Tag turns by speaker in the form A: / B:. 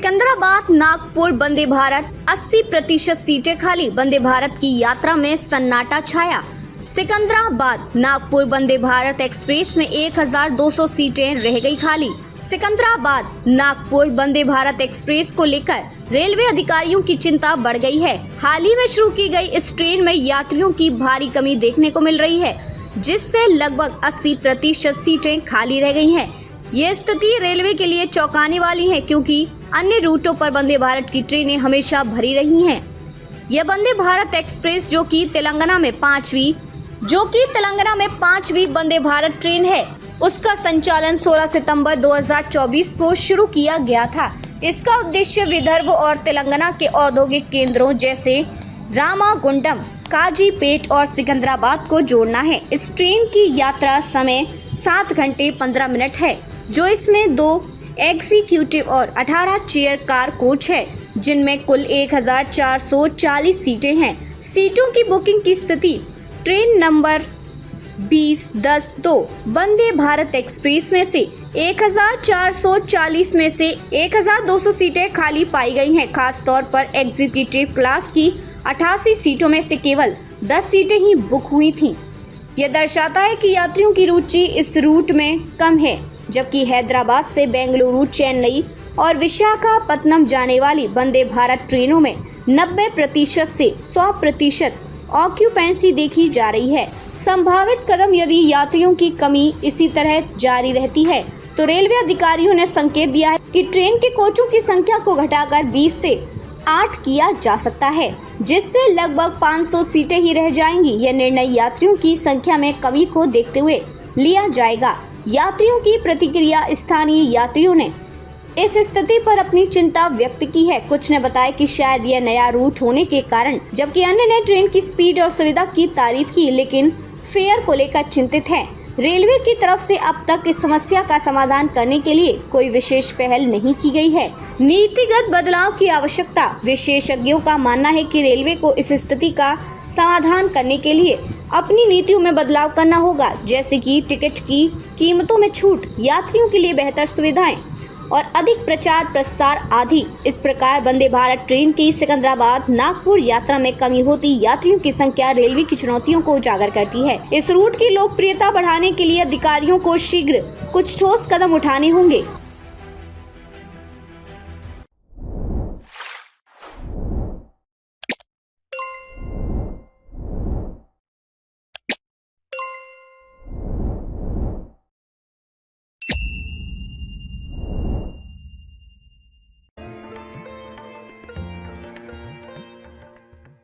A: सिकंदराबाद नागपुर वंदे भारत 80% सीटें खाली। वंदे भारत की यात्रा में सन्नाटा छाया। सिकंदराबाद नागपुर वंदे भारत एक्सप्रेस में 1200 सीटें रह गई खाली। सिकंदराबाद नागपुर वंदे भारत एक्सप्रेस को लेकर रेलवे अधिकारियों की चिंता बढ़ गई है। हाल ही में शुरू की गई इस ट्रेन में यात्रियों की भारी कमी देखने को मिल रही है, जिससे लगभग 80% सीटें खाली रह गई हैं। ये स्थिति रेलवे के लिए चौंकाने वाली है, क्योंकि अन्य रूटों पर वंदे भारत की ट्रेनें हमेशा भरी रही हैं। यह वंदे भारत एक्सप्रेस जो कि तेलंगाना में पांचवी वंदे भारत ट्रेन है, उसका संचालन 16 सितंबर 2024 को शुरू किया गया था। इसका उद्देश्य विदर्भ और तेलंगाना के औद्योगिक केंद्रों जैसे रामागुंडम, काजीपेट और सिकंदराबाद को जोड़ना है। इस ट्रेन की यात्रा समय 7 घंटे 15 मिनट है, जो इसमें 2 एग्जीक्यूटिव और 18 चेयर कार कोच है, जिनमें कुल 1440 सीटें हैं। सीटों की बुकिंग की स्थिति train number 20-10-2 Vande Bharat express में से 1440 में से 1200 सीटें खाली पाई गई हैं। खास तौर पर एग्जीक्यूटिव क्लास की 88 सीटों में से केवल 10 सीटें ही बुक हुई थीं। यह दर्शाता है कि यात्रियों की रुचि इस रूट में कम है, जबकि हैदराबाद से बेंगलुरु, चेन्नई और विशाखापत्तनम जाने वाली वंदे भारत ट्रेनों में 90% से 100% ऑक्यूपेंसी देखी जा रही है। संभावित कदम यदि यात्रियों की कमी इसी तरह जारी रहती है तो रेलवे अधिकारियों ने संकेत दिया है कि ट्रेन के कोचों की संख्या को घटाकर 20 से 8 किया जा सकता है, जिससे लगभग 500 सीटें ही रह जाएंगी। यह निर्णय यात्रियों की संख्या में कमी को देखते हुए लिया जाएगा। यात्रियों की प्रतिक्रिया। स्थानीय यात्रियों ने इस स्थिति पर अपनी चिंता व्यक्त की है। कुछ ने बताया कि शायद यह नया रूट होने के कारण, जबकि अन्य ने ट्रेन की स्पीड और सुविधा की तारीफ की, लेकिन फेयर को लेकर चिंतित हैं। रेलवे की तरफ से अब तक इस समस्या का समाधान करने के लिए कोई विशेष पहल नहीं की गई है। नीतिगत बदलाव की आवश्यकता। विशेषज्ञों का मानना है कि रेलवे को इस स्थिति का समाधान करने के लिए अपनी नीतियों में बदलाव करना होगा, जैसे कि टिकट की कीमतों में छूट, यात्रियों के लिए बेहतर सुविधाएं और अधिक प्रचार प्रसार आदि। इस प्रकार वंदे भारत ट्रेन की सिकंदराबाद नागपुर यात्रा में कमी होती यात्रियों की संख्या रेलवे की चुनौतियों को उजागर करती है। इस रूट की लोकप्रियता बढ़ाने के लिए अधिकारियों को शीघ्र कुछ ठोस कदम उठाने होंगे।